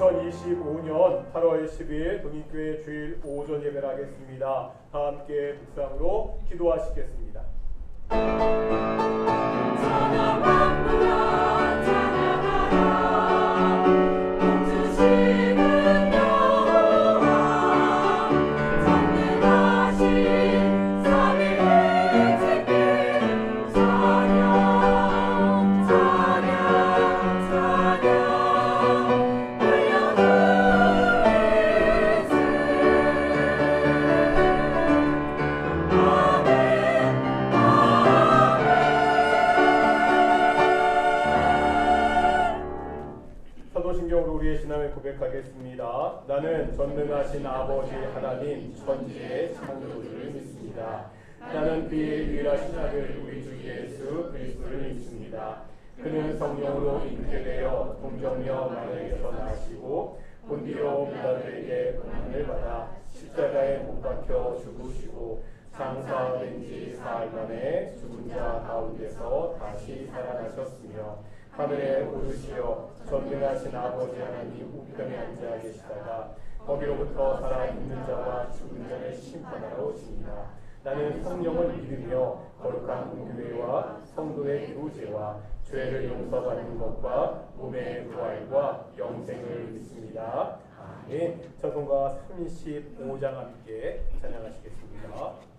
2025년 8월 10일 동인교회 주일 오전 예배를 하겠습니다. 다 함께 묵상으로 기도하시겠습니다. 사도신경으로 우리의 신앙을 고백하겠습니다. 나는 전능하신 아버지 하나님 천지의 창조주를 믿습니다. 나는 그의 유일하신 아들 우리 주 예수 그리스도를 믿습니다. 그는 성령으로 잉태되어 동정녀 마리아에게서 나시고 본디오 빌라도에게 고난을 받아 십자가에 못 박혀 죽으시고 장사된 지 사흘 만에 죽은 자 가운데서 다시 살아나셨으며 하늘에 오르시어 전능하신 아버지 하나님 우편에 앉아 계시다가 거기로부터 살아있는 자와 죽은 자를 심판하러 오십니다. 나는 성령을 믿으며 거룩한 교회와 성도의 교제와 죄를 용서받는 것과 몸의 부활과 영생을 믿습니다. 아멘. 찬송가 35장 함께 찬양하시겠습니다.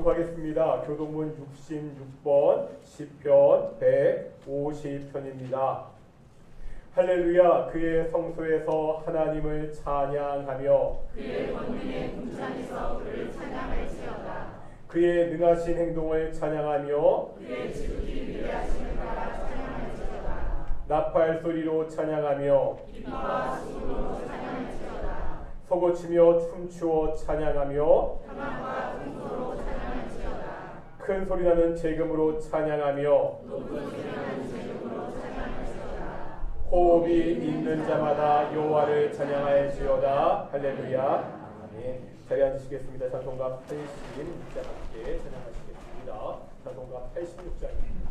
교독하겠습니다. 교독문 66번 시편 150편입니다. 할렐루야. 그의 성소에서 하나님을 찬양하며 그의 권능의 궁창에서 그를 찬양할지어다. 그의 능하신 행동을 찬양하며 그의 지극히 위대하심을 따라 찬양할지어다. 나팔 소리로 찬양하며 기뻐와 수고로 찬양할지어다. 서고치며 춤추어 찬양하며 평안과 공소로 찬양할지어다. 큰 소리나는 재금으로 찬양하며 높은 소리나는 재금으로 찬양할지어다. 호흡이 있는 자마다 여호와를 찬양할지어다. 할렐루야. 아멘. 자리에 앉으시겠습니다. 찬송가 86장 함께 찬양하시겠습니다. 찬송가 86장입니다.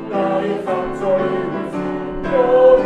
나의 상처를 웃으며는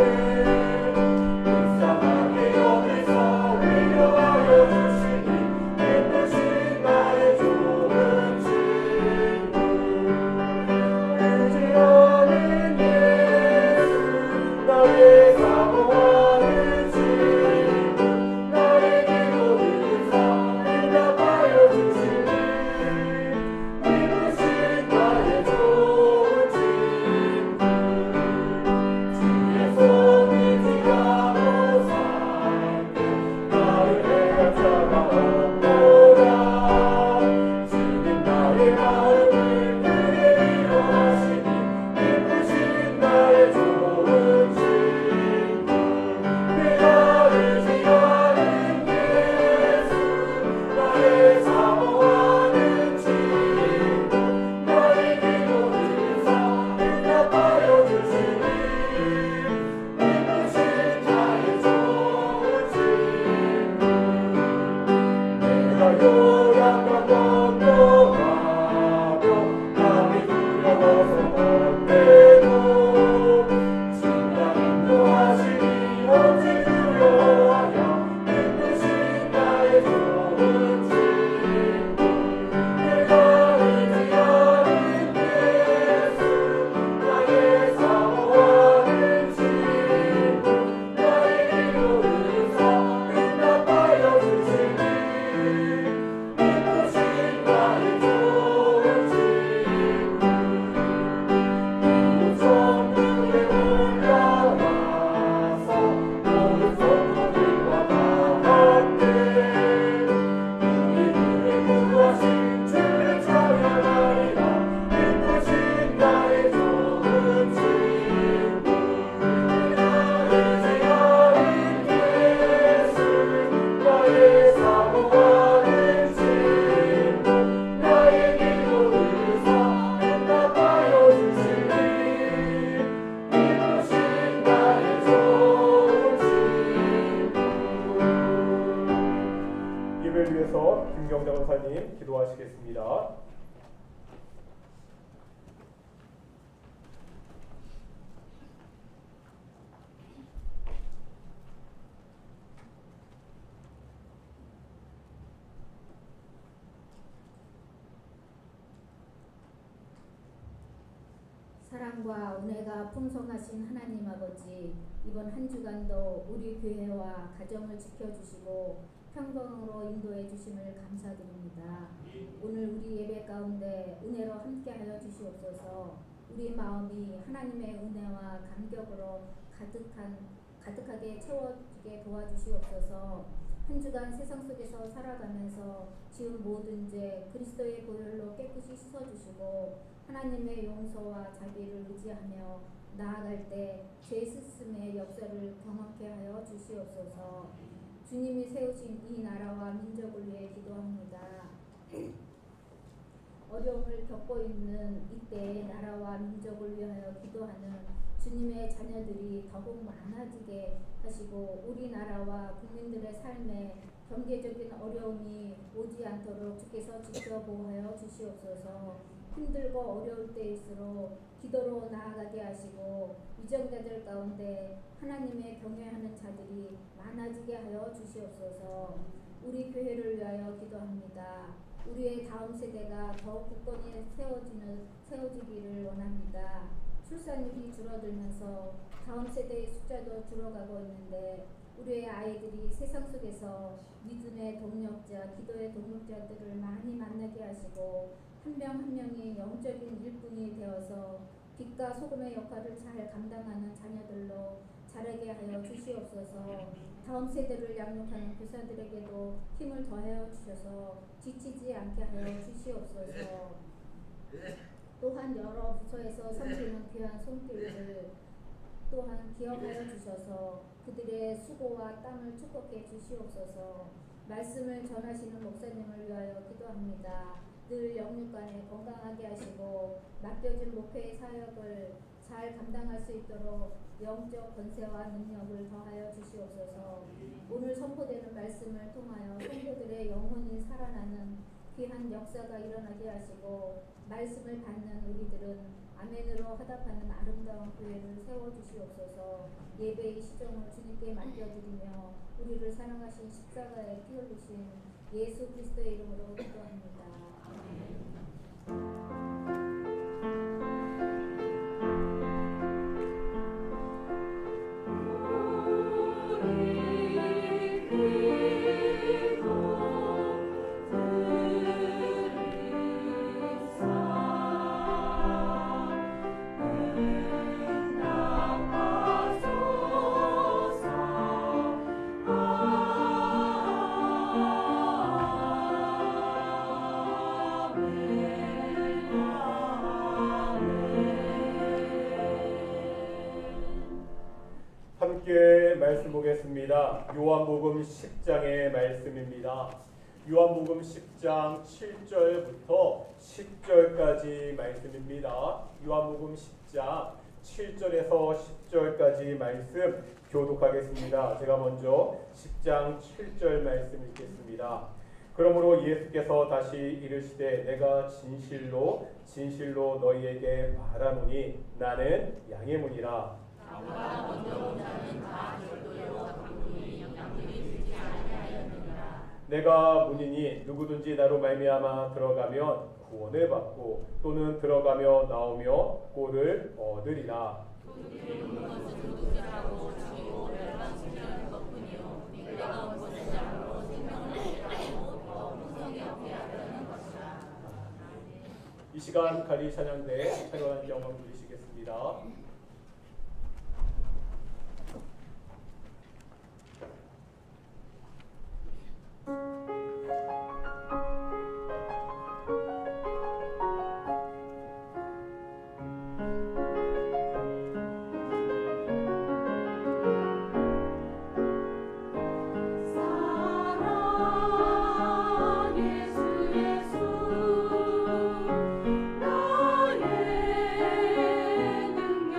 기도하시겠습니다. 사랑과 은혜가 풍성하신 하나님 아버지, 이번 한 주간도 우리 교회와 가정을 지켜주시고 평강으로 인도해 주심을 감사드립니다. 오늘 우리 예배 가운데 은혜로 함께하여 주시옵소서. 우리 마음이 하나님의 은혜와 감격으로 가득하게 채워지게 도와주시옵소서. 한 주간 세상 속에서 살아가면서 지은 모든 죄 그리스도의 보혈로 깨끗이 씻어주시고 하나님의 용서와 자비를 의지하며 나아갈 때 죄 씻음의 역사를 경험케 하여 주시옵소서. 주님이 세우신 이 나라와 민족을 위해 기도합니다. 어려움을 겪고 있는 이때의 나라와 민족을 위하여 기도하는 주님의 자녀들이 더욱 많아지게 하시고 우리나라와 국민들의 삶에 경제적인 어려움이 오지 않도록 주께서 지켜보호하여 주시옵소서. 힘들고 어려울 때일수록 기도로 나아가게 하시고 위정자들 가운데 하나님의 경외하는 자들이 많아지게 하여 주시옵소서. 우리 교회를 위하여 기도합니다. 우리의 다음 세대가 더욱 굳건히 세워지기를 원합니다. 출산율이 줄어들면서 다음 세대의 숫자도 줄어가고 있는데 우리의 아이들이 세상 속에서 믿음의 동력자, 기도의 동력자들을 많이 만나게 하시고 한 명 한 명이 영적인 일꾼이 되어서 빛과 소금의 역할을 잘 감당하는 자녀들로 자라게 하여 주시옵소서. 다음 세대를 양육하는 교사들에게도 힘을 더하여 주셔서 지치지 않게 하여 주시옵소서. 또한 여러 부서에서 섬기는 귀한 손길을 또한 기억하여 주셔서 그들의 수고와 땀을 축복해 주시옵소서. 말씀을 전하시는 목사님을 위하여 기도합니다. 늘 영육간에 건강하게 하시고 맡겨진 목회의 사역을 잘 감당할 수 있도록 영적 권세와 능력을 더하여 주시옵소서. 오늘 선포되는 말씀을 통하여 성도들의 영혼이 살아나는 귀한 역사가 일어나게 하시고 말씀을 받는 우리들은 아멘으로 화답하는 아름다운 교회를 세워주시옵소서. 예배의 시정을 주님께 맡겨드리며 우리를 사랑하신 십자가에 피 흘리신 예수 그리스도의 이름으로 기도합니다. 함께 말씀 보겠습니다. 요한복음 10장의 말씀입니다. 요한복음 10장 7절부터 10절까지 말씀입니다. 요한복음 10장 7절에서 10절까지 말씀 교독하겠습니다. 제가 먼저 10장 7절 말씀 읽겠습니다. 그러므로 예수께서 다시 이르시되 내가 진실로 진실로 너희에게 말하노니 나는 양의 문이라. 나보다 먼저 온 자는 다 절도요 강도니 양들이 듣지 아니하였느니라. 내가 문이니 누구든지 나로 말미암아 들어가면 구원을 받고 또는 들어가며 나오며 꼴을 얻으리라. 그들이 온 것은 도둑질하고 죽이고 멸망시키는 것뿐이요 내가 온 것은 양으로 생명을 얻게 하고 더 풍성히 얻게 하려는 것이라. 이 시간 가리 찬양대 찬양한 경험 누리시겠습니다. 사랑 예수 예수 나의 능력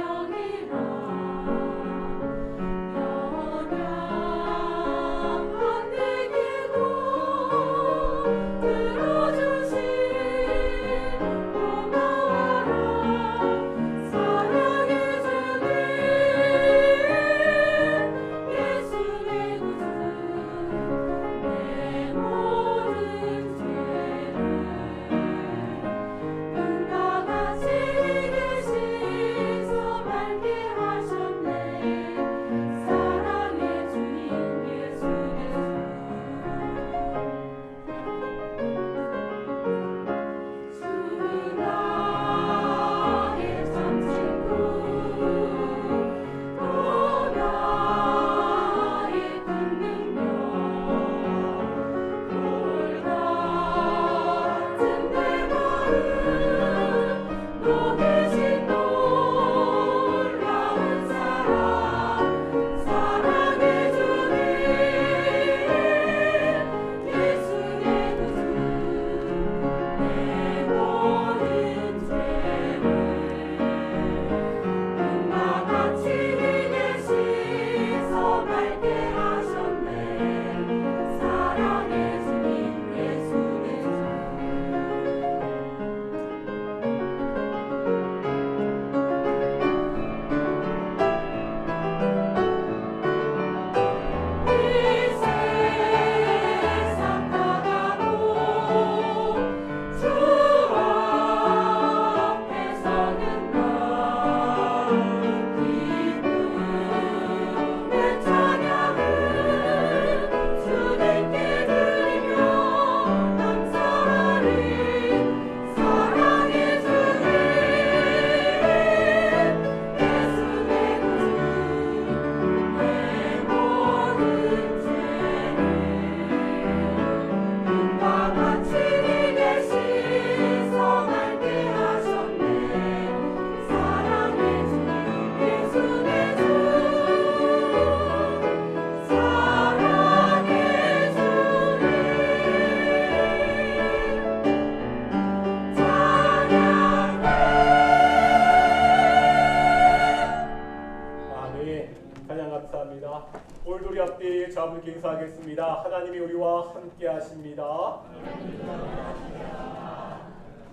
감사합니다. 오늘도 우리 앞뒤 자분께 인사하겠습니다. 하나님이 우리와 함께 하십니다.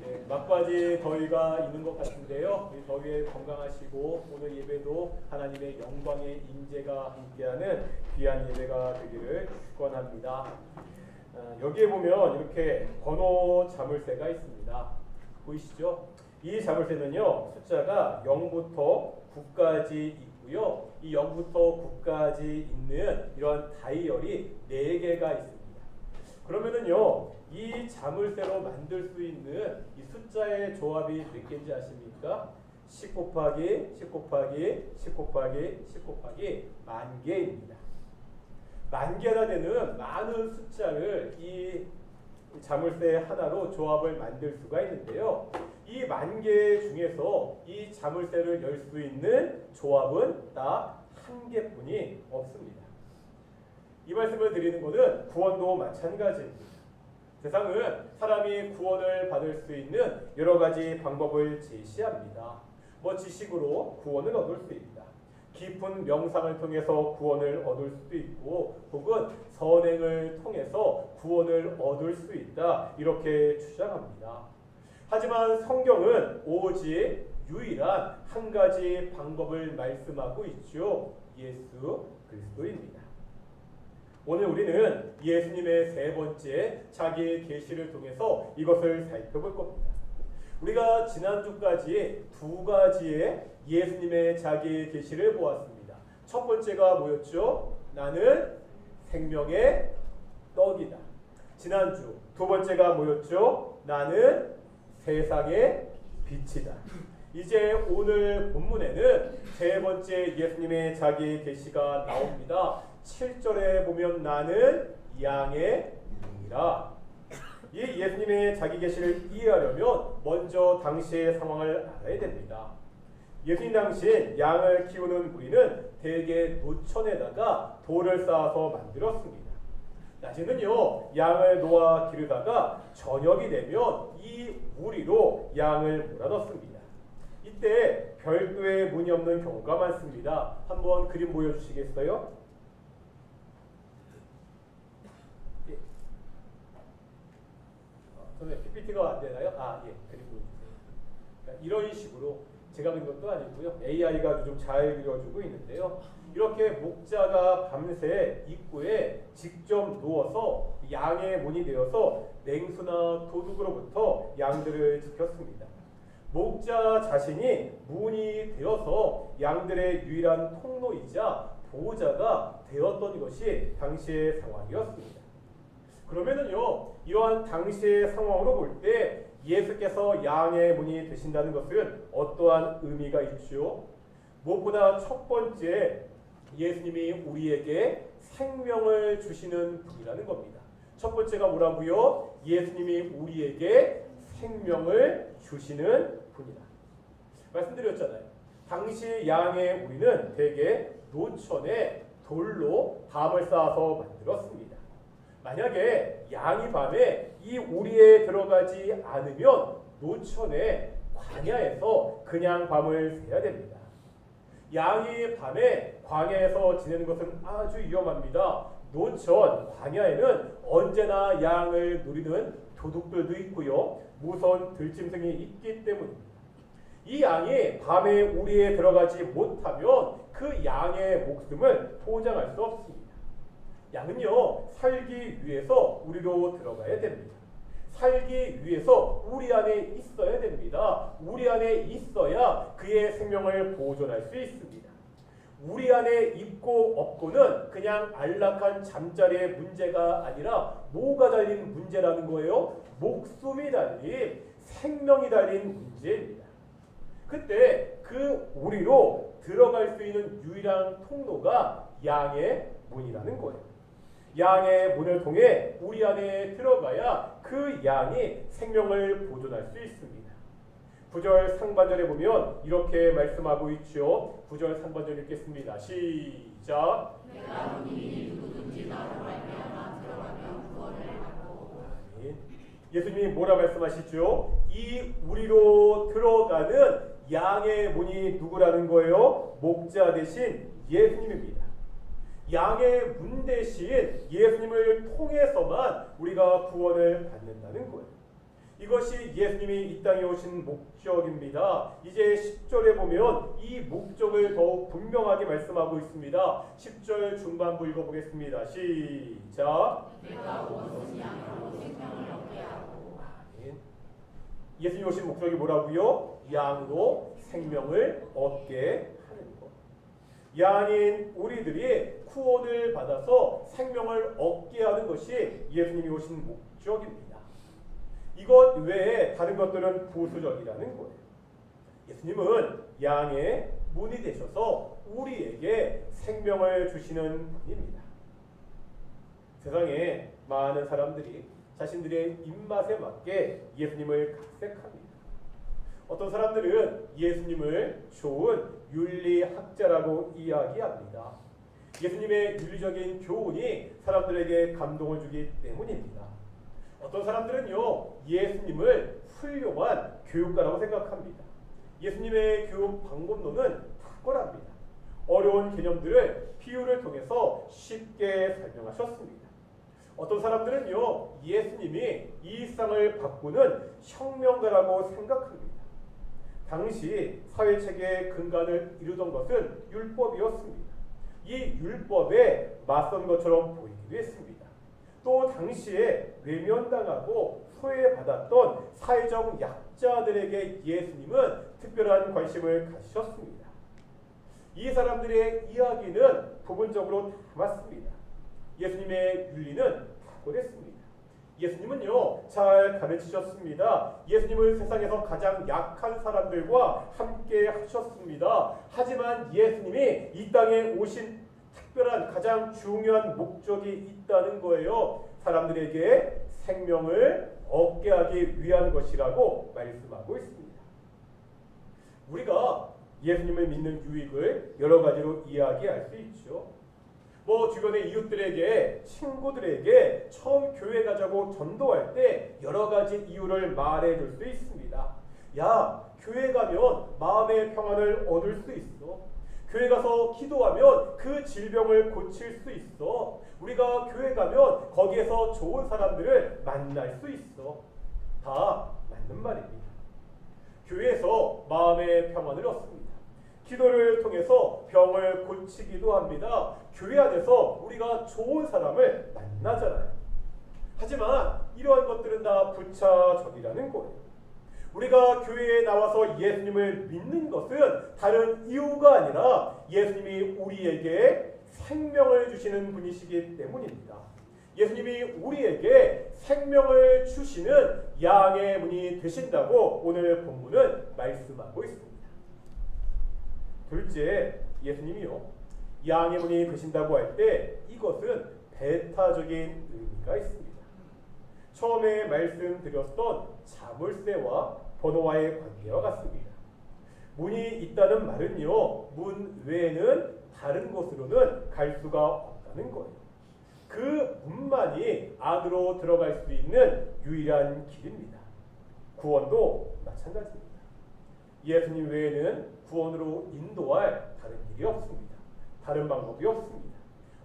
네, 막바지 더위가 있는 것 같은데요. 이 더위에 건강하시고 오늘 예배도 하나님의 영광의 임재가 함께하는 귀한 예배가 되기를 축원합니다. 여기에 보면 이렇게 번호 자물쇠가 있습니다. 보이시죠? 이 자물쇠는요, 숫자가 0부터 9까지 있고요. 이 0부터 9까지 있는 이런 다이얼이 4개가 있습니다. 그러면은요, 이 자물쇠로 만들 수 있는 이 숫자의 조합이 몇 개인지 아십니까? 10 곱하기 10 곱하기 10 곱하기 10 곱하기 10,000개입니다. 10,000개나 되는 많은 숫자를 이 자물쇠 하나로 조합을 만들 수가 있는데요. 이 10,000개 중에서 이 자물쇠를 열 수 있는 조합은 딱 1개뿐이 없습니다. 이 말씀을 드리는 것은 구원도 마찬가지입니다. 세상은 사람이 구원을 받을 수 있는 여러 가지 방법을 제시합니다. 지식으로 구원을 얻을 수 있다. 깊은 명상을 통해서 구원을 얻을 수도 있고, 혹은 선행을 통해서 구원을 얻을 수 있다. 이렇게 주장합니다. 하지만 성경은 오직 유일한 한 가지 방법을 말씀하고 있죠. 예수 그리스도입니다. 오늘 우리는 예수님의 3번째 자기 계시를 통해서 이것을 살펴볼 겁니다. 우리가 지난주까지 2가지의 예수님의 자기 계시를 보았습니다. 첫 번째가 뭐였죠? 나는 생명의 떡이다. 지난주 2번째가 뭐였죠? 나는 세상의 빛이다. 이제 오늘 본문에는 3번째 예수님의 자기 계시가 나옵니다. 7절에 보면 나는 양의 눈이라. 이 예수님의 자기 계시를 이해하려면 먼저 당시의 상황을 알아야 됩니다. 예수님 당시 양을 키우는 무리는 대개 노천에다가 돌을 쌓아서 만들었습니다. 낮에는요, 양을 놓아 기르다가 저녁이 되면 이 무리로 양을 몰아넣습니다. 이때 별도의 문이 없는 경우가 많습니다. 한번 그림 보여주시겠어요? 예. 저는 PPT가 안 되나요? 예, 그림 보여주세요. 그러니까 이런 식으로 제가 그린 것도 아니고요. AI가 좀 잘 그려주고 있는데요. 이렇게 목자가 밤새 입구에 직접 누워서 양의 문이 되어서 냉수나 도둑으로부터 양들을 지켰습니다. 목자 자신이 문이 되어서 양들의 유일한 통로이자 보호자가 되었던 것이 당시의 상황이었습니다. 그러면은요, 이러한 당시의 상황으로 볼 때 예수께서 양의 문이 되신다는 것은 어떠한 의미가 있죠? 무엇보다 첫 번째, 예수님이 우리에게 생명을 주시는 분이라는 겁니다. 첫 번째가 뭐라고요? 예수님이 우리에게 생명을 주시는 분이다. 말씀드렸잖아요. 당시 양의 우리는 대개 노천에 돌로 담을 쌓아서 만들었습니다. 만약에 양이 밤에 이 우리에 들어가지 않으면 노천의 광야에서 그냥 밤을 새야 됩니다. 양이 밤에 광야에서 지내는 것은 아주 위험합니다. 노천 광야에는 언제나 양을 노리는 도둑들도 있고요, 무서운 들짐승이 있기 때문입니다. 이 양이 밤에 우리에 들어가지 못하면 그 양의 목숨을 보장할 수 없습니다. 양은요, 살기 위해서 우리로 들어가야 됩니다. 살기 위해서 우리 안에 있어야 됩니다. 우리 안에 있어야 그의 생명을 보존할 수 있습니다. 우리 안에 있고 없고는 그냥 안락한 잠자리의 문제가 아니라 뭐가 달린 문제라는 거예요? 목숨이 달린, 생명이 달린 문제입니다. 그때 그 우리로 들어갈 수 있는 유일한 통로가 양의 문이라는 거예요. 양의 문을 통해 우리 안에 들어가야 그 양이 생명을 보존할 수 있습니다. 9절 상반절에 보면 이렇게 말씀하고 있죠. 9절 상반절 읽겠습니다. 시작. 내가 문이 누구든지 나로 말미암아 들어가면 구원을 받고. 아멘. 예수님이 뭐라 말씀하시죠? 이 우리로 들어가는 양의 문이 누구라는 거예요? 목자 대신 예수님입니다. 양의 문 대신 예수님을 통해서만 우리가 구원을 받는다는 거예요. 이것이 예수님이 이 땅에 오신 목적입니다. 이제 10절에 보면 이 목적을 더욱 분명하게 말씀하고 있습니다. 10절 중반부 읽어보겠습니다. 시작. 내가 온 것이 양으로 생명을 얻게 하고. 아멘. 예수님 오신 목적이 뭐라고요? 양으로 생명을 얻게 하는 것. 양인 우리들이 구원을 받아서 생명을 얻게 하는 것이 예수님이 오신 목적입니다. 이것 외에 다른 것들은 부수적이라는 거예요. 예수님은 양의 문이 되셔서 우리에게 생명을 주시는 분입니다. 세상에 많은 사람들이 자신들의 입맛에 맞게 예수님을 각색합니다. 어떤 사람들은 예수님을 좋은 윤리학자라고 이야기합니다. 예수님의 윤리적인 교훈이 사람들에게 감동을 주기 때문입니다. 어떤 사람들은요, 예수님을 훌륭한 교육가라고 생각합니다. 예수님의 교육 방법론은 탁월합니다. 어려운 개념들을 비유를 통해서 쉽게 설명하셨습니다. 어떤 사람들은요, 예수님이 이 세상을 바꾸는 혁명가라고 생각합니다. 당시 사회체계의 근간을 이루던 것은 율법이었습니다. 이 율법에 맞선 것처럼 보이기도 했습니다. 또 당시에 외면당하고 소외받았던 사회적 약자들에게 예수님은 특별한 관심을 가지셨습니다. 이 사람들의 이야기는 부분적으로 다 맞습니다. 예수님의 윤리는 탁월했습니다. 예수님은요, 잘 가르치셨습니다. 예수님은 세상에서 가장 약한 사람들과 함께 하셨습니다. 하지만 예수님이 이 땅에 오신 특별한 가장 중요한 목적이 있다는 거예요. 사람들에게 생명을 얻게 하기 위한 것이라고 말씀하고 있습니다. 우리가 예수님을 믿는 유익을 여러 가지로 이야기할 수 있죠. 주변의 이웃들에게, 친구들에게 처음 교회 가자고 전도할 때 여러 가지 이유를 말해줄 수 있습니다. 야, 교회 가면 마음의 평안을 얻을 수 있어. 교회 가서 기도하면 그 질병을 고칠 수 있어. 우리가 교회 가면 거기에서 좋은 사람들을 만날 수 있어. 다 맞는 말입니다. 교회에서 마음의 평안을 얻습니다. 기도를 통해서 병을 고치기도 합니다. 교회 안에서 우리가 좋은 사람을 만나잖아요. 하지만 이러한 것들은 다 부차적이라는 거예요. 우리가 교회에 나와서 예수님을 믿는 것은 다른 이유가 아니라 예수님이 우리에게 생명을 주시는 분이시기 때문입니다. 예수님이 우리에게 생명을 주시는 양의 문이 되신다고 오늘 본문은 말씀하고 있습니다. 둘째, 예수님이요, 양의 문이 되신다고 할 때 이것은 배타적인 의미가 있습니다. 처음에 말씀드렸던 자물쇠와 번호와의 관계와 같습니다. 문이 있다는 말은요, 문 외에는 다른 곳으로는 갈 수가 없다는 거예요. 그 문만이 안으로 들어갈 수 있는 유일한 길입니다. 구원도 마찬가지입니다. 예수님 외에는 구원으로 인도할 다른 길이 없습니다. 다른 방법이 없습니다.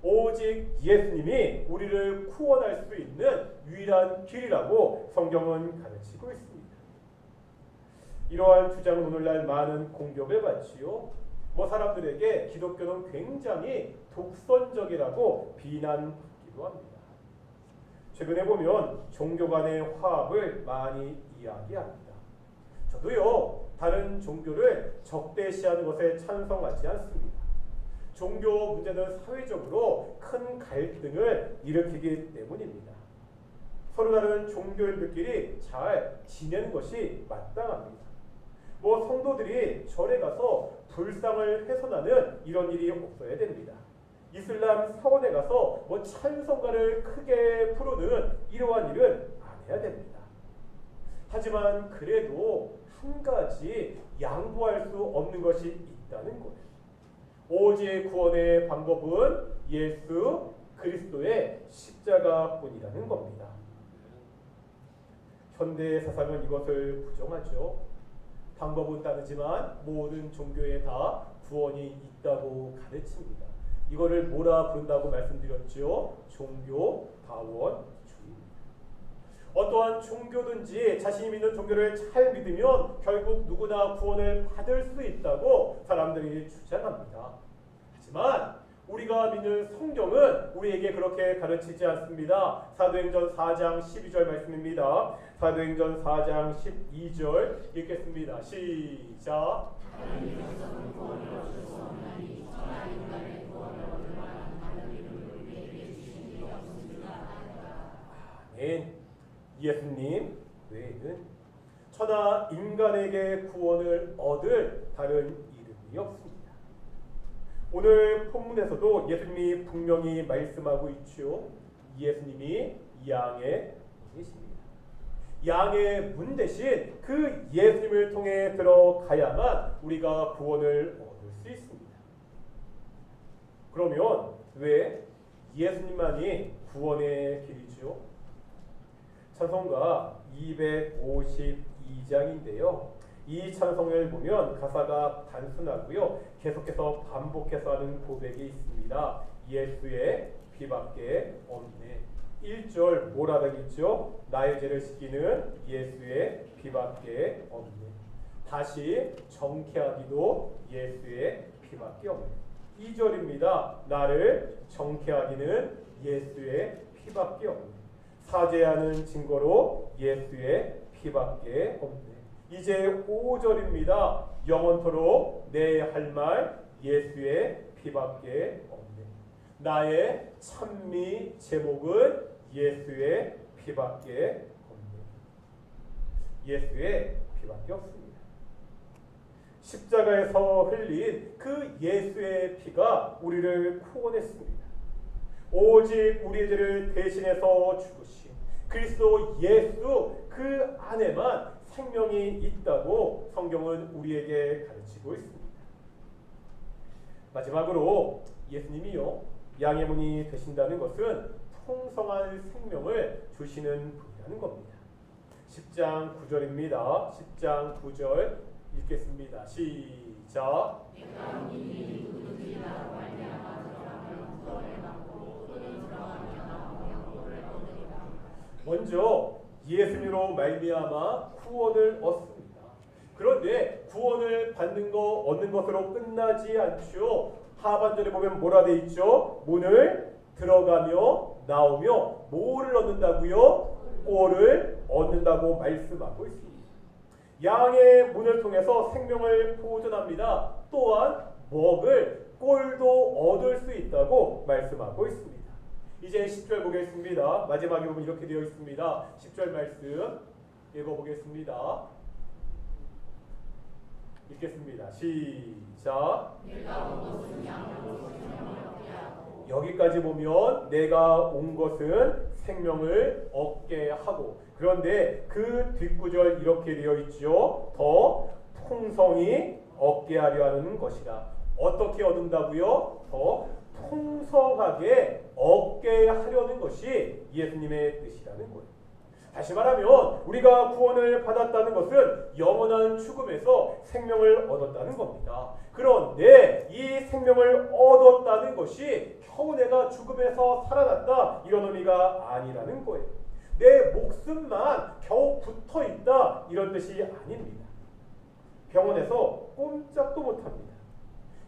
오직 예수님이 우리를 구원할 수 있는 유일한 길이라고 성경은 가르치고 있습니다. 이러한 주장은 오늘날 많은 공격을 받지요. 사람들에게 기독교는 굉장히 독선적이라고 비난받기도 합니다. 최근에 보면 종교 간의 화합을 많이 이야기합니다. 저도요, 다른 종교를 적대시하는 것에 찬성하지 않습니다. 종교 문제는 사회적으로 큰 갈등을 일으키기 때문입니다. 서로 다른 종교인들끼리 잘 지내는 것이 마땅합니다. 성도들이 절에 가서 불상을 훼손하는 이런 일이 없어야 됩니다. 이슬람 사원에 가서 찬송가를 크게 부르는 이러한 일은 안 해야 됩니다. 하지만 그래도 한 가지 양보할 수 없는 것이 있다는 거예요. 오직 구원의 방법은 예수 그리스도의 십자가뿐이라는 겁니다. 현대 사상은 이것을 부정하죠. 방법은 다르지만 모든 종교에 다 구원이 있다고 가르칩니다. 이거를 뭐라 부른다고 말씀드렸죠? 종교다원주의. 어떠한 종교든지 자신이 믿는 종교를 잘 믿으면 결국 누구나 구원을 받을 수 있다고 사람들이 주장합니다. 하지만 우리가 믿는 성경은 우리에게 그렇게 가르치지 않습니다. 사도행전 4장 12절 말씀입니다. 사도행전 4장 12절 읽겠습니다. 시작. 아멘. 예수님 외에는 천하 인간에게 구원을 얻을 다른 이름이 없습니다. 오늘 본문에서도 예수님이 분명히 말씀하고 있죠. 예수님이 양의 문이십니다. 양의 문 대신 그 예수님을 통해 들어가야만 우리가 구원을 얻을 수 있습니다. 그러면 왜 예수님만이 구원의 길이죠? 찬송가 252장인데요. 이 찬송을 보면 가사가 단순하고요. 계속해서 반복해서 하는 고백이 있습니다. 예수의 피밖에 없네. 1절 뭐라 되겠죠? 나의 죄를 씻기는 예수의 피밖에 없네. 다시 정케하기도 예수의 피밖에 없네. 2절입니다. 나를 정케하기는 예수의 피밖에 없네. 사죄하는 증거로 예수의 피밖에 없네. 이제 5절입니다. 영원토록 내 할 말 예수의 피밖에 없네. 나의 찬미 제목은 예수의 피밖에 없네. 예수의 피밖에 없습니다. 십자가에서 흘린 그 예수의 피가 우리를 구원했습니다. 오직 우리의 죄를 대신해서 죽으신 그리스도 예수 그 안에만 생명이 있다고 성경은 우리에게 가르치고 있습니다. 마지막으로 예수님이요 양의 문이 되신다는 것은 풍성한 생명을 주시는 분이라는 겁니다. 10장 9절입니다. 10장 9절 읽겠습니다. 시작. 먼저 예수님으로 말미암아 구원을 얻습니다. 그런데 구원을 받는 거 얻는 것으로 끝나지 않죠. 하반절에 보면 뭐라 돼 있죠? 문을 들어가며 나오며 뭐를 얻는다고요? 꼴을 얻는다고 말씀하고 있습니다. 양의 문을 통해서 생명을 보존합니다. 또한 먹을 꼴도 얻을 수 있다고 말씀하고 있습니다. 이제 10절 보겠습니다. 마지막에 보면 이렇게 되어 있습니다. 10절 말씀 읽어보겠습니다. 읽겠습니다. 시작. 여기까지 보면 내가 온 것은 생명을 얻게 하고, 그런데 그 뒷구절 이렇게 되어 있죠. 더 풍성히 얻게 하려 하는 것이라. 어떻게 얻는다고요? 더 풍성하게 얻게 하려는 것이 예수님의 뜻이라는 거예요. 다시 말하면 우리가 구원을 받았다는 것은 영원한 죽음에서 생명을 얻었다는 겁니다. 그런데 이 생명을 얻었다는 것이 겨우 내가 죽음에서 살아났다 이런 의미가 아니라는 거예요. 내 목숨만 겨우 붙어 있다 이런 뜻이 아닙니다. 병원에서 꼼짝도 못합니다.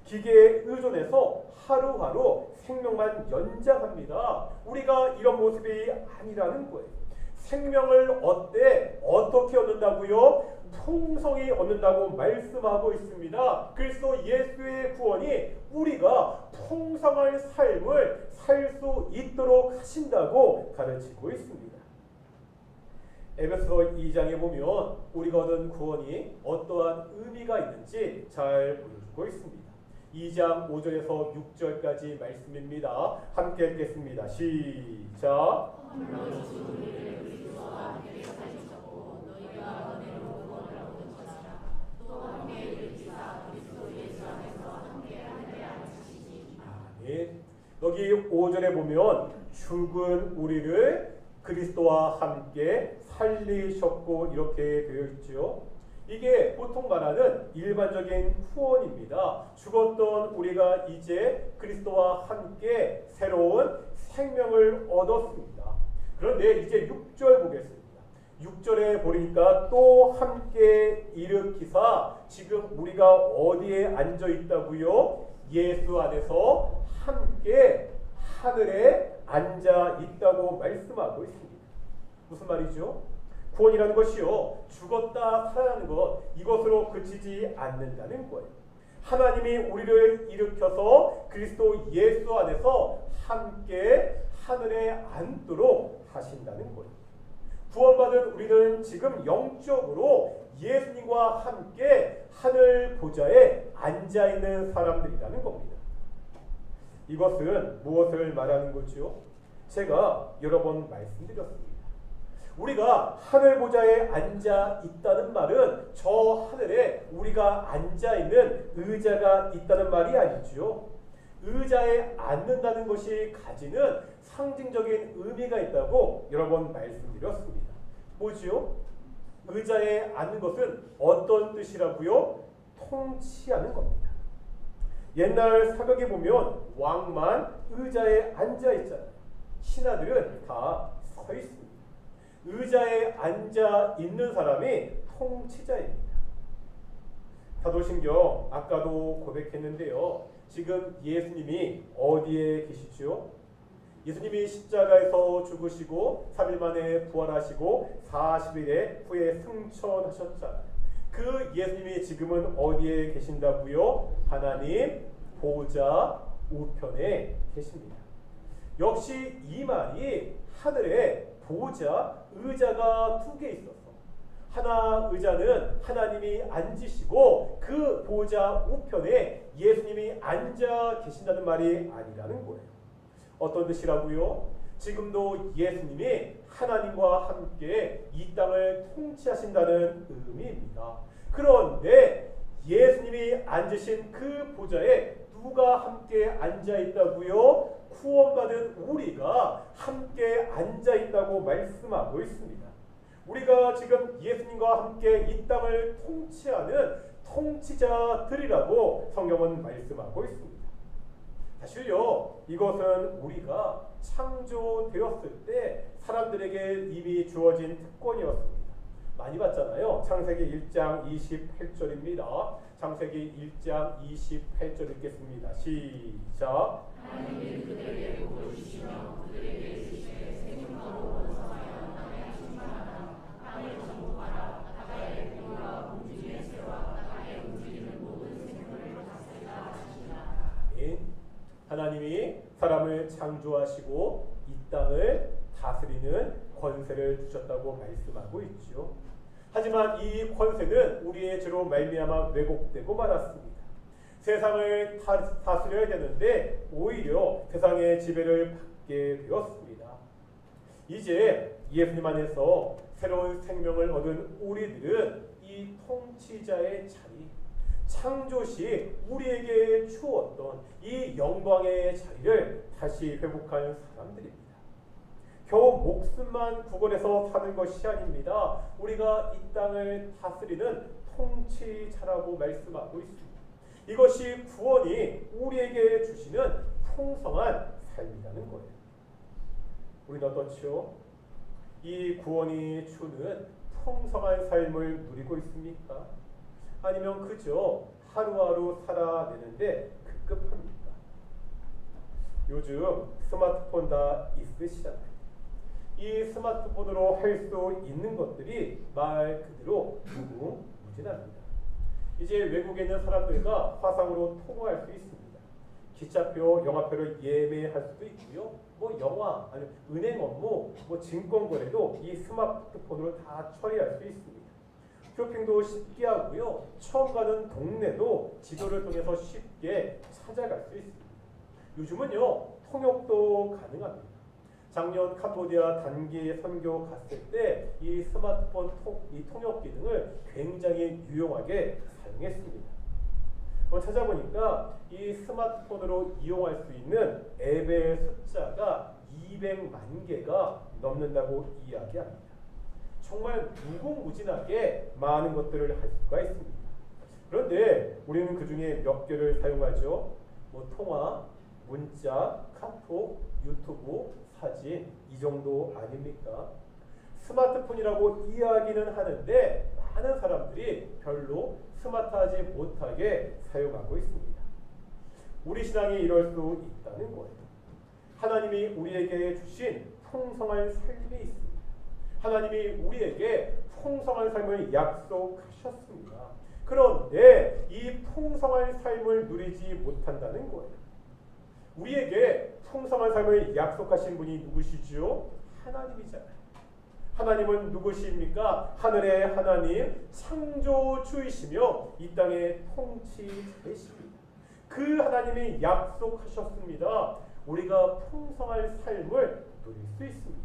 기계에 의존해서 하루하루 생명만 연장합니다. 우리가 이런 모습이 아니라는 거예요. 생명을 어떻게 얻는다고요? 풍성히 얻는다고 말씀하고 있습니다. 그리스도 예수의 구원이 우리가 풍성한 삶을 살 수 있도록 하신다고 가르치고 있습니다. 에베소 2장에 보면 우리가 얻은 구원이 어떠한 의미가 있는지 잘 보여주고 있습니다. 2장 5절에서 6절까지 말씀입니다. 함께 읽겠습니다. 시작. 여기 5절에 보면 죽은 우리를 그리스도와 함께 살리셨고 이렇게 되어 있죠. 이게 보통 말하는 일반적인 후원입니다. 죽었던 우리가 이제 그리스도와 함께 새로운 생명을 얻었습니다. 그런데 이제 6절 보겠습니다. 6절에 보니까 또 함께 일으키사 지금 우리가 어디에 앉아 있다고요? 예수 안에서 함께 하늘에 앉아 있다고 말씀하고 있습니다. 무슨 말이죠? 구원이라는 것이요, 죽었다 살아나는 것, 이것으로 그치지 않는다는 거예요. 하나님이 우리를 일으켜서 그리스도 예수 안에서 함께 하늘에 앉도록 하신다는 거예요. 구원받은 우리는 지금 영적으로 예수님과 함께 하늘 보좌에 앉아있는 사람들이라는 겁니다. 이것은 무엇을 말하는 거죠? 제가 여러 번 말씀드렸습니다. 우리가 하늘 보좌에 앉아 있다는 말은 저 하늘에 우리가 앉아 있는 의자가 있다는 말이 아니죠. 의자에 앉는다는 것이 가지는 상징적인 의미가 있다고 여러 번 말씀드렸습니다. 뭐지요? 의자에 앉는 것은 어떤 뜻이라고요? 통치하는 겁니다. 옛날 사극에 보면 왕만 의자에 앉아 있잖아요. 신하들은 다 서 있습니다. 의자에 앉아 있는 사람이 통치자입니다. 사도신경 아까도 고백했는데요. 지금 예수님이 어디에 계시죠? 예수님이 십자가에서 죽으시고 3일 만에 부활하시고 40일 후에 승천하셨잖아요. 그 예수님이 지금은 어디에 계신다고요? 하나님 보좌 우편에 계십니다. 역시 이 말이 하늘에 보좌, 의자가 두 개 있어서 하나 의자는 하나님이 앉으시고 그 보좌 우편에 예수님이 앉아 계신다는 말이 아니라는 거예요. 어떤 뜻이라고요? 지금도 예수님이 하나님과 함께 이 땅을 통치하신다는 의미입니다. 그런데 예수님이 앉으신 그 보좌에 누가 함께 앉아 있다고요? 구원받은 우리가 함께 앉아 있다고 말씀하고 있습니다. 우리가 지금 예수님과 함께 이 땅을 통치하는 통치자들이라고 성경은 말씀하고 있습니다. 사실요, 이것은 우리가 창조되었을 때 사람들에게 이미 주어진 특권이었습니다. 많이 봤잖아요. 창세기 1장 28절입니다. 창세기 1장 28절 읽겠습니다. 시작. 하나님이 그들에게 복을 주시며 그들에게 이르시되 생육하고 번성하여 땅에 충만하라. 땅을 정복하라. 바다의 고기와 움직이는 새와 땅에 움직이는 모든 생물을 다스리라 하시니라. 하나님이 사람을 창조하시고 이 땅을 다스리는 권세를 주셨다고 말씀하고 있죠. 하지만 이 권세는 우리의 죄로 말미암아 왜곡되고 말았습니다. 세상을 다스려야 되는데 오히려 세상의 지배를 받게 되었습니다. 이제 예수님 안에서 새로운 생명을 얻은 우리들은 이 통치자의 자리, 창조시 우리에게 주었던 이 영광의 자리를 다시 회복한 사람들입니다. 겨우 목숨만 구걸해서 사는 것이 아닙니다. 우리가 이 땅을 다스리는 통치자라고 말씀하고 있습니다. 이것이 구원이 우리에게 주시는 풍성한 삶이라는 거예요. 우리는 어떻죠? 이 구원이 주는 풍성한 삶을 누리고 있습니까? 아니면 그저 하루하루 살아내는데 급급합니까? 요즘 스마트폰 다 있으시잖아요. 이 스마트폰으로 할 수 있는 것들이 말 그대로 무궁무진합니다. 이제 외국에 있는 사람들과 화상으로 통화할 수 있습니다. 기차표, 영화표를 예매할 수도 있고요. 뭐 영화, 아니 은행 업무, 뭐 증권 거래도 이 스마트폰으로 다 처리할 수 있습니다. 쇼핑도 쉽게 하고요. 처음 가는 동네도 지도를 통해서 쉽게 찾아갈 수 있습니다. 요즘은요, 통역도 가능합니다. 작년 캄보디아 단기 선교 갔을 때 이 스마트폰 통역 기능을 굉장히 유용하게 사용했습니다. 찾아보니까 이 스마트폰으로 이용할 수 있는 앱의 숫자가 200만 개가 넘는다고 이야기합니다. 정말 무궁무진하게 많은 것들을 할 수가 있습니다. 그런데 우리는 그 중에 몇 개를 사용하죠. 뭐 통화, 문자, 카톡, 유튜브, 사진 이 정도 아닙니까? 스마트폰이라고 이야기는 하는데 많은 사람들이 별로 스마트하지 못하게 사용하고 있습니다. 우리 신앙이 이럴 수 있다는 거예요. 하나님이 우리에게 주신 풍성한 삶이 있습니다. 하나님이 우리에게 풍성한 삶을 약속하셨습니다. 그런데 이 풍성한 삶을 누리지 못한다는 거예요. 우리에게 풍성한 삶을 약속하신 분이 누구시죠? 하나님이잖아요. 하나님은 누구십니까? 하늘의 하나님, 창조주이시며 이 땅의 통치자이십니다. 그 하나님이 약속하셨습니다. 우리가 풍성한 삶을 누릴 수 있습니다.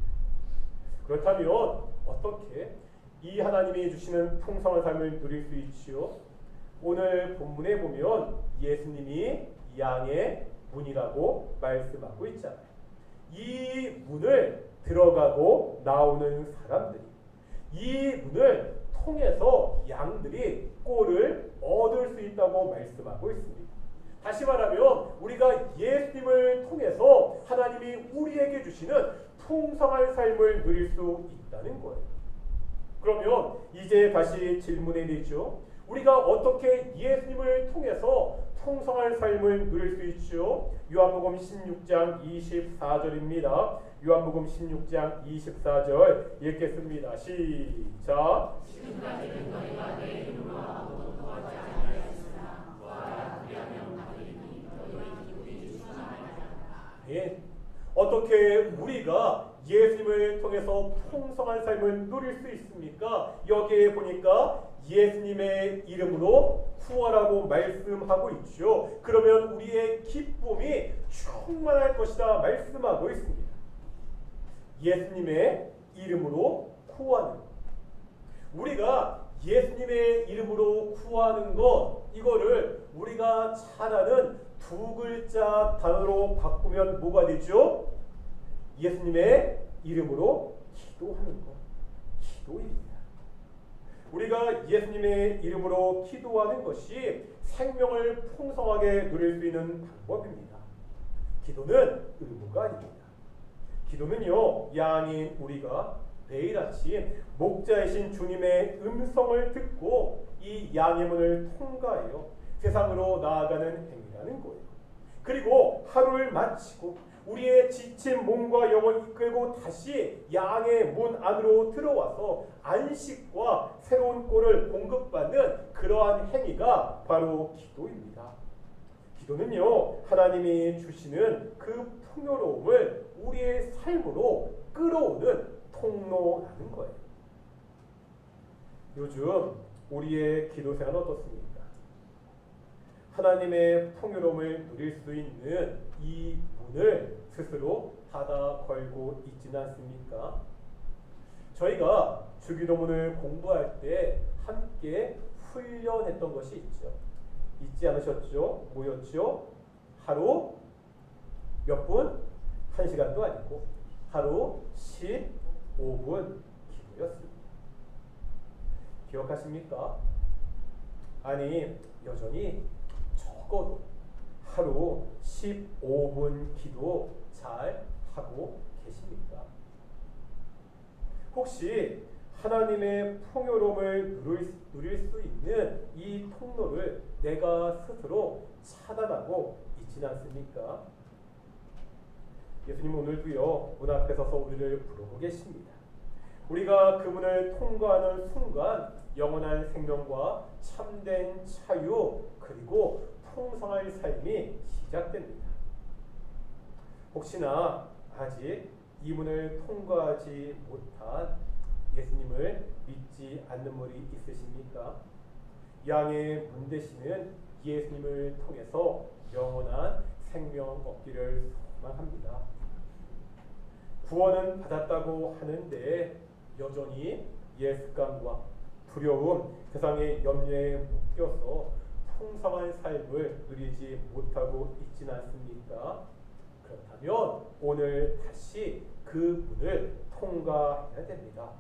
그렇다면 어떻게 이 하나님이 주시는 풍성한 삶을 누릴 수 있지요? 오늘 본문에 보면 예수님이 양의 문이라고 말씀하고 있잖아요. 이 문을 들어가고 나오는 사람들이, 이 문을 통해서 양들이 꼴을 얻을 수 있다고 말씀하고 있습니다. 다시 말하면 우리가 예수님을 통해서 하나님이 우리에게 주시는 풍성한 삶을 누릴 수 있다는 거예요. 그러면 이제 다시 질문해 내죠. 우리가 어떻게 예수님을 통해서 풍성한 삶을 누릴 수 있죠? 요한복음 16장 24절입니다. 요한복음 16장 24절 읽겠습니다. 시작. 지금까지는 너희가 내 이름으로 아무것도 구하지 아니하였으나 구하라 그리하면 받으리니 너희가 기쁘게 주시나이다. 예. 어떻게 우리가 예수님을 통해서 풍성한 삶을 누릴 수 있습니까? 여기에 보니까 예수님의 이름으로 구하라고 말씀하고 있죠. 그러면 우리의 기쁨이 충만할 것이다 말씀하고 있습니다. 예수님의 이름으로 구하는 것. 우리가 예수님의 이름으로 구하는 것, 이거를 우리가 잘 아는 두 글자 단어로 바꾸면 뭐가 되죠? 예수님의 이름으로 기도하는 것. 기도입니다. 우리가 예수님의 이름으로 기도하는 것이 생명을 풍성하게 누릴 수 있는 방법입니다. 기도는 의무가 아닙니다. 기도는요, 양인 우리가 매일 아침 목자이신 주님의 음성을 듣고 이 양의 문을 통과하여 세상으로 나아가는 행위라는 거예요. 그리고 하루를 마치고 우리의 지친 몸과 영을 이끌고 다시 양의 문 안으로 들어와서 안식과 새로운 꼴을 공급받는 그러한 행위가 바로 기도입니다. 기도는요, 하나님이 주시는 그 풍요로움을 우리의 삶으로 끌어오는 통로라는 거예요. 요즘 우리의 기도 생활 어떻습니까? 하나님의 풍요로움을 누릴 수 있는 이 문을 스스로 닫아 걸고 있지는 않습니까? 저희가 주기도문을 공부할 때 함께 훈련했던 것이 있죠. 잊지 않으셨죠? 뭐였죠? 하루 몇 분? 1시간도 아니고 하루 15분 기도였습니다. 기억하십니까? 아니, 여전히 적어도 하루 15분 기도 잘 하고 계십니까? 혹시 하나님의 풍요로움을 누릴 수 있는 이 통로를 내가 스스로 차단하고 있지는 않습니까? 예수님 오늘도요, 문 앞에 서서 우리를 부르고 계십니다. 우리가 그 문을 통과하는 순간 영원한 생명과 참된 자유 그리고 풍성한 삶이 시작됩니다. 혹시나 아직 이 문을 통과하지 못한 예수님을 믿지 않는 분이 있으십니까? 양의 문 되시는 예수님을 통해서 영원한 생명 얻기를 소망합니다. 구원은 받았다고 하는데 여전히 예습감과 두려움, 세상의 염려에 묶여서 풍성한 삶을 누리지 못하고 있지는 않습니까? 그렇다면 오늘 다시 그 문을 통과해야 됩니다.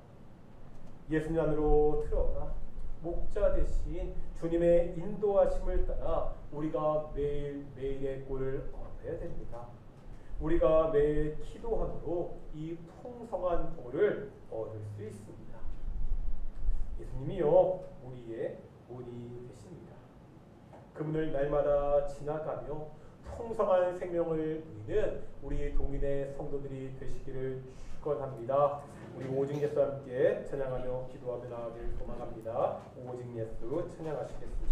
예수님 안으로 들어가 목자 대신 주님의 인도하심을 따라 우리가 매일매일의 꼴을 얻어야 됩니다. 우리가 매일 기도함으로 이 풍성한 복을 얻을 수 있습니다. 예수님이요 우리의 문이 되십니다. 그 문을 날마다 지나가며 풍성한 생명을 누리는 우리 동인의 성도들이 되시기를 축원합니다. 우리 오직 예수와 함께 찬양하며 기도하며 나아가길 소망합니다. 오직 예수 찬양하시겠습니다.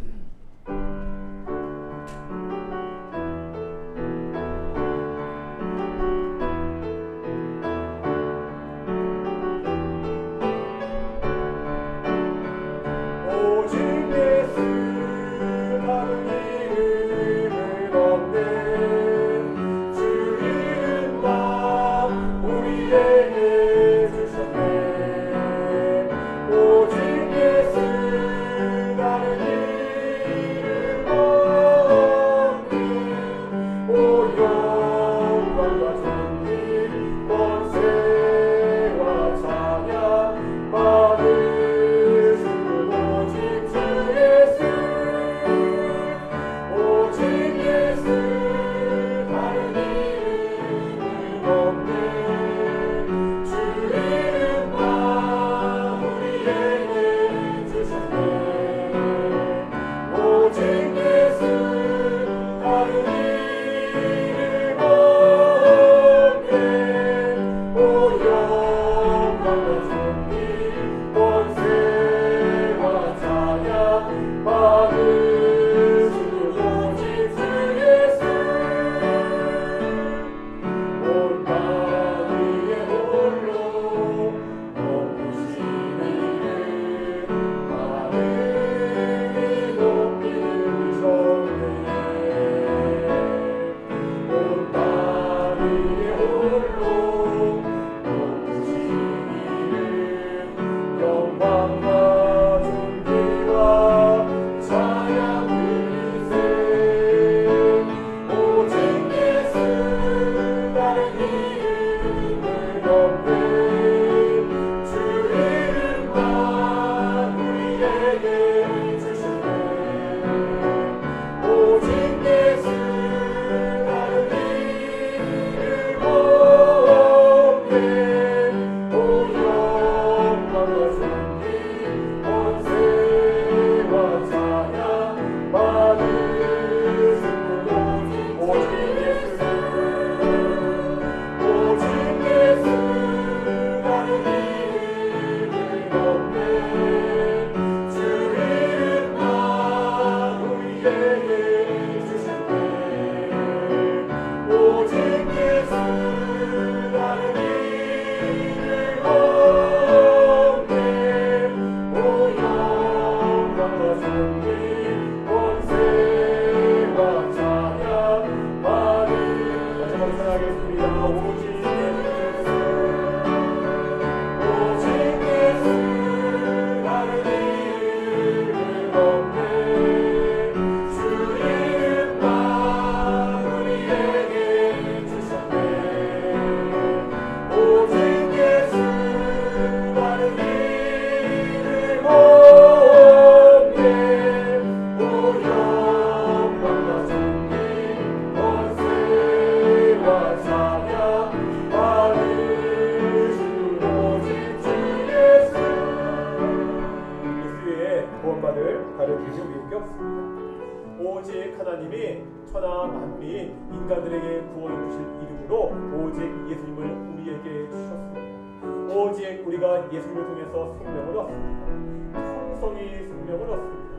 인간들에게 구원을 주실 이름으로 오직 예수님을 우리에게 주셨습니다. 오직 우리가 예수님을 통해서 생명을 얻습니다. 풍성히 생명을 얻습니다.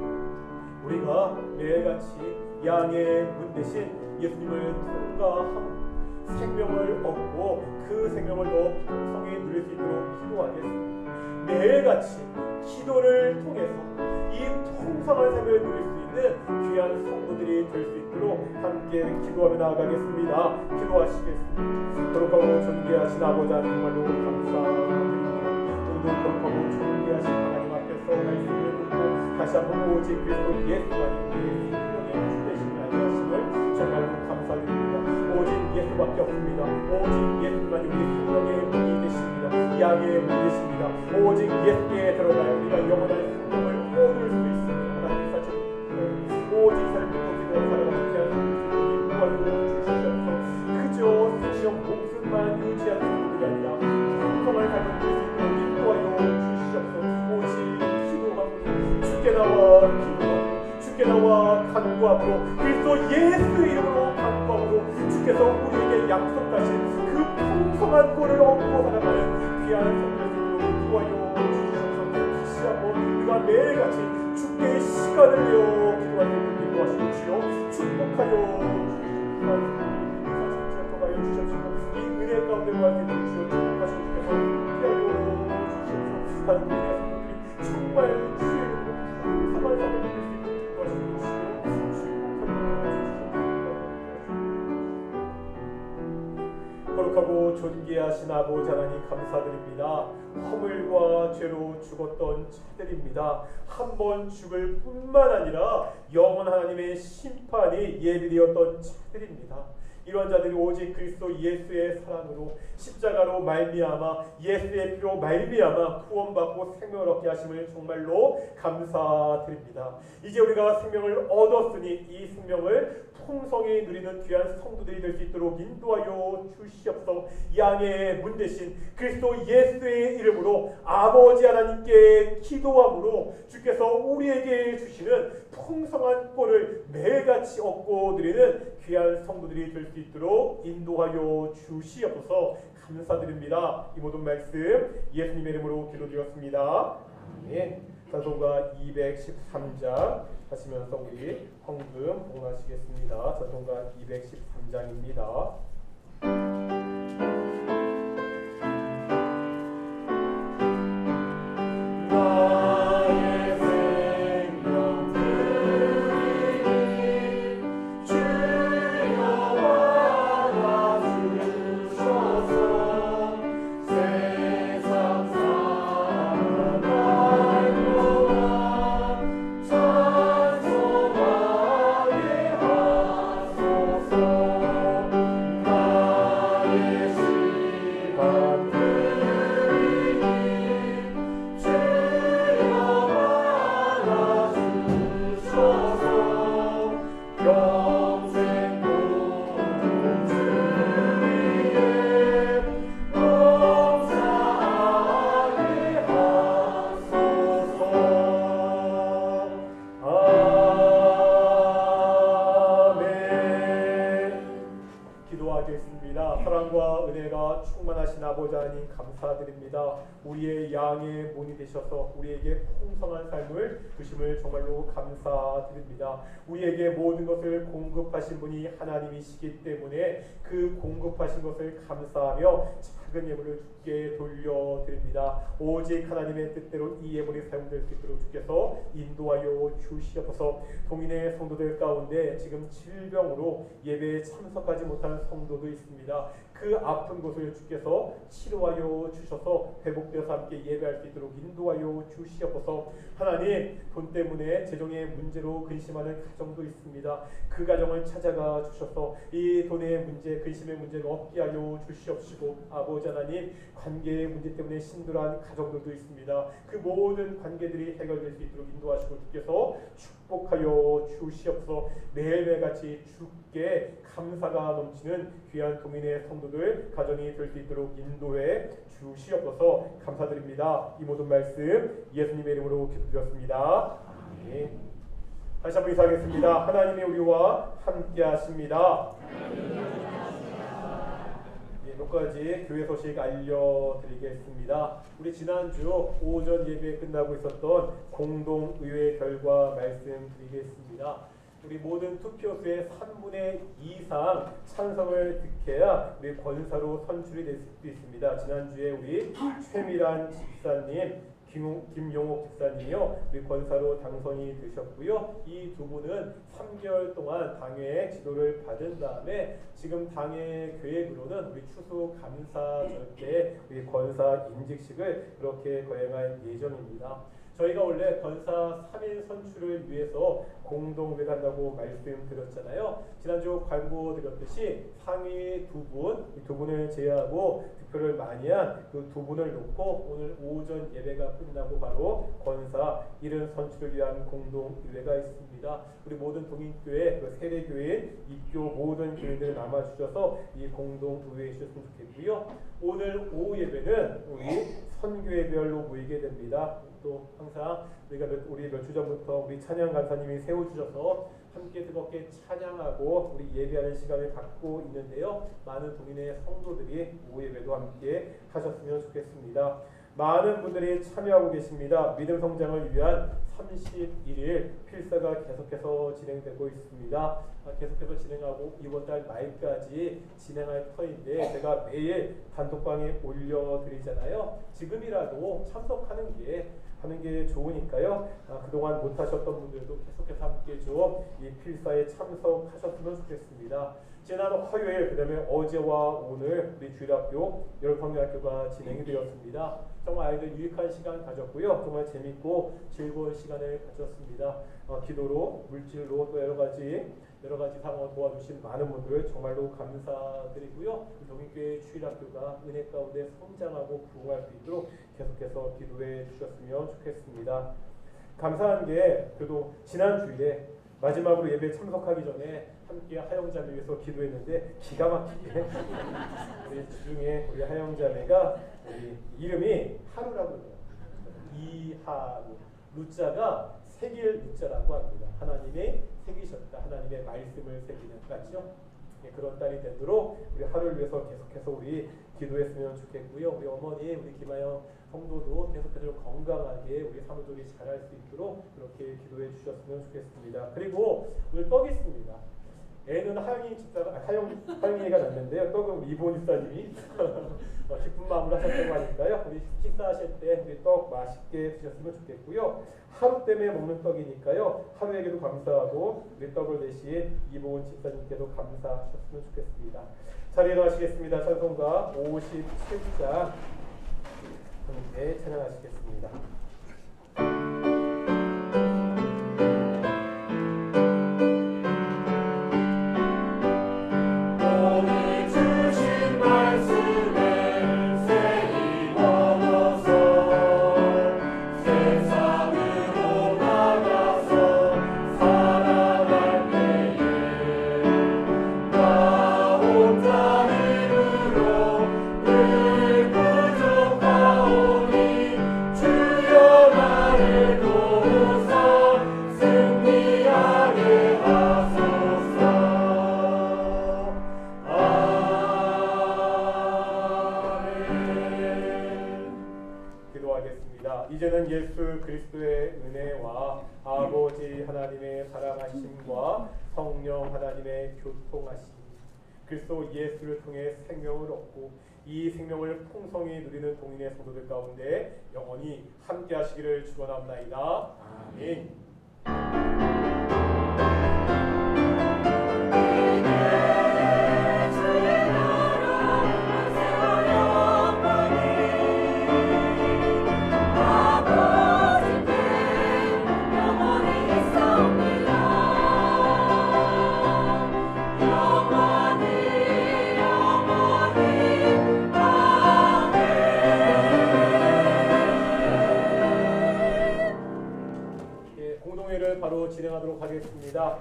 우리가 매일같이 양의 문 대신 예수님을 통과하고 생명을 얻고 그 생명을 더 풍성히 누릴 수 있도록 기도하겠습니다. 매일같이 기도를 통해서 이 풍성한 삶을 누릴 수 있는 귀한 성도들이 될 수 있도록 함께 기도하며 나아가겠습니다. 기도하시겠습니다. 거룩하고 존귀하신 아버지 정말로 감사드립니다. 오늘도 거룩하고 존귀하신 하나님 앞에서 말씀을 듣고 다시 한번 오직 그리스도 예수만이 우리의 생명의 주 되시는 하나님을 정말로 감사드립니다. 오직 예수밖에 없습니다. 오직 예수만이 우리 생명의 문이 되십니다. 아니요 양의 문제십니다. 오직 예수께 들어가야 우리가 영원한 생명을 얻을 수 있습니다. 하나님 사실 오직 삶을 기도하는 살아가는 귀한 구원을 주시옵소서. 그저 생명 목숨만 유지하는 분들이 아니라 풍성한 삶을 누릴 수 있도록 인도하여 주시옵소서. 오직 기도하고 주께 나와 기도하고 주께 나와 간구함으로 그리스도 예수 이름으로 간구함으로 주께서 우리에게 약속하신 그 풍성한 꼴을 얻고 살아가는 귀한 성도들로 인도하여 주시옵소서. 다시 한번 우리가 매일같이 주께 시간을 내어 기도할 때 인도하시고 주여 축복하여 주시옵소서. 이 은혜 가운데 구할 때 주여 축복하시고 주께서 함께하여 주시옵소서. 하는 우리의 성도들이 정말 주의 이름으로 풍성한 삶을 누릴 수 있도록 도와주시고 거룩하고 존귀하신 아버지 하나님 감사드립니다. 허물과 죄로 죽었던 자들입니다. 한 번 죽을 뿐만 아니라 영원 하나님의 심판이 예비되었던 자들입니다. 이런 자들이 오직 그리스도 예수의 사랑으로 십자가로 말미암아 예수의 피로 말미암아 구원받고 생명을 얻게 하심을 정말로 감사드립니다. 이제 우리가 생명을 얻었으니 이 생명을 풍성히 누리는 귀한 성도들이 될 수 있도록 인도하여 주시옵소서. 양의 문 대신 그리스도 예수의 이름으로 아버지 하나님께 기도함으로 주께서 우리에게 주시는 풍성한 꼴을 매일같이 얻고 누리는 귀한 성도들이 될 수 있도록 인도하여 주시옵소서. 감사드립니다. 이 모든 말씀 예수님의 이름으로 기도드렸습니다. 아멘. 찬송가 213장 하시면서 우리 헌금 봉헌하시겠습니다. 찬송가 213장입니다. 감사드립니다. 우리의 양의 문이 되셔서 우리에게 풍성한 삶을 주심을 정말로 감사드립니다. 우리에게 모든 것을 공급하신 분이 하나님이시기 때문에 그 공급하신 것을 감사하며 작은 예물을 주께 돌려드립니다. 오직 하나님의 뜻대로 이 예물이 사용될 수 있도록 주께서 인도하여 주시옵소서. 동인의 성도들 가운데 지금 질병으로 예배에 참석하지 못한 성도도 있습니다. 그 아픈 곳을 주께서 치료하여 주셔서 회복되어서 함께 예배할 수 있도록 인도하여 주시옵소서. 하나님, 돈 때문에 재정의 문제로 근심하는 가정도 있습니다. 그 가정을 찾아가 주셔서 이 돈의 문제, 근심의 문제를 없게 하여 주시옵시고, 아버지 하나님, 관계의 문제 때문에 신들한 가정들도 있습니다. 그 모든 관계들이 해결될 수 있도록 인도하시고 주께서 축복하여 주시옵소서. 매일매일같이 주께 감사가 넘치는 귀한 도민의 성도들 가정이 될 수 있도록 인도해 주시옵소서. 감사드립니다. 이 모든 말씀 예수님의 이름으로 기도드렸습니다. 아멘. 다시 한번 인사하겠습니다. 하나님이 우리와 함께 하십니다. 몇 가지 교회 소식 알려드리겠습니다. 우리 지난주 오전 예배 끝나고 있었던 공동의회 결과 말씀드리겠습니다. 우리 모든 투표수의 3분의 2 이상 찬성을 득해야 우리 권사로 선출이 될 수도 있습니다. 지난주에 우리 최미란 집사님, 김용옥 집사님이요, 우리 권사로 당선이 되셨고요. 이 두 분은 3개월 동안 당회의 지도를 받은 다음에 지금 당회 계획으로는 우리 추수 감사절 때 우리 권사 임직식을 그렇게 거행할 예정입니다. 저희가 원래 권사 3인 선출을 위해서 공동회를 한다고 말씀드렸잖아요. 지난주 광고 드렸듯이 상위 두 분, 이 두 분을 제외하고 득표를 많이 한 그 두 분을 놓고 오늘 오전 예배가 끝나고 바로 권사 1인 선출을 위한 공동의회가 있습니다. 우리 모든 동인교회, 그 세례교인, 입교 모든 교인들을 남아주셔서 이 공동의회에 주셨으면 좋겠고요. 오늘 오후 예배는 우리 선교회별로 모이게 됩니다. 또 항상 우리 몇 주 전부터 우리 찬양 간사님이 세워주셔서 함께 뜨겁게 찬양하고 우리 예배하는 시간을 갖고 있는데요. 많은 동인의 성도들이 오후 예배도 함께 하셨으면 좋겠습니다. 많은 분들이 참여하고 계십니다. 믿음 성장을 위한 31일 필사가 계속해서 진행되고 있습니다. 계속해서 진행하고 이번 달 말까지 진행할 터인데 제가 매일 단톡방에 올려드리잖아요. 지금이라도 참석하는 게 좋으니까요. 그동안 못하셨던 분들도 계속해서 함께 좀 이 필사에 참석하셨으면 좋겠습니다. 지난 화요일 그다음에 어제와 오늘 우리 주일학교 열성대학교가 진행이 되었습니다. 정말 아이들 유익한 시간 가졌고요. 정말 재밌고 즐거운 시간을 가졌습니다. 기도로 물질로 또 여러 가지 상황을 도와주신 많은 분들 정말로 감사드리고요. 동인교회 주일학교가 은혜 가운데 성장하고 부흥할 수 있도록 계속해서 기도해 주셨으면 좋겠습니다. 감사한 게 그래도 지난 주일에 마지막으로 예배 참석하기 전에 함께 하영자매 위해서 기도했는데 기가 막히게 우리 주중에 우리 하영자매가 우리 이름이 하루라고 해요. 이하루 루자가 새길 루자라고 합니다. 하나님이 새기셨다. 하나님의 말씀을 새기는 맞죠? 그런 딸이 되도록 우리 하루를 위해서 계속해서 우리 기도했으면 좋겠고요. 우리 어머니, 우리 김하영 성도도 계속해서 건강하게 우리 사무들이 잘할 수 있도록 그렇게 기도해 주셨으면 좋겠습니다. 그리고 오늘 떡이 있습니다. 애는 하영이가 났는데요. 떡은 우리 이보 집사님이 기쁜 마음으로 하셨다고 하니까요. 우리 식사하실 때 우리 떡 맛있게 드셨으면 좋겠고요. 하루 때문에 먹는 떡이니까요. 하루에게도 감사하고 우리 떡을 대신 이보은 집사님께도 감사하셨으면 좋겠습니다. 자리에 일어나시겠습니다. 찬송가 57장 함께 찬양하시겠습니다. 이제는 예수 그리스도의 은혜와 아버지 하나님의 사랑하심과 성령 하나님의 교통하심 그리스도 예수를 통해 생명을 얻고 이 생명을 풍성히 누리는 동인의 성도들 가운데 영원히 함께 하시기를 축원합니다. 아멘. 공동회를 바로 진행하도록 하겠습니다.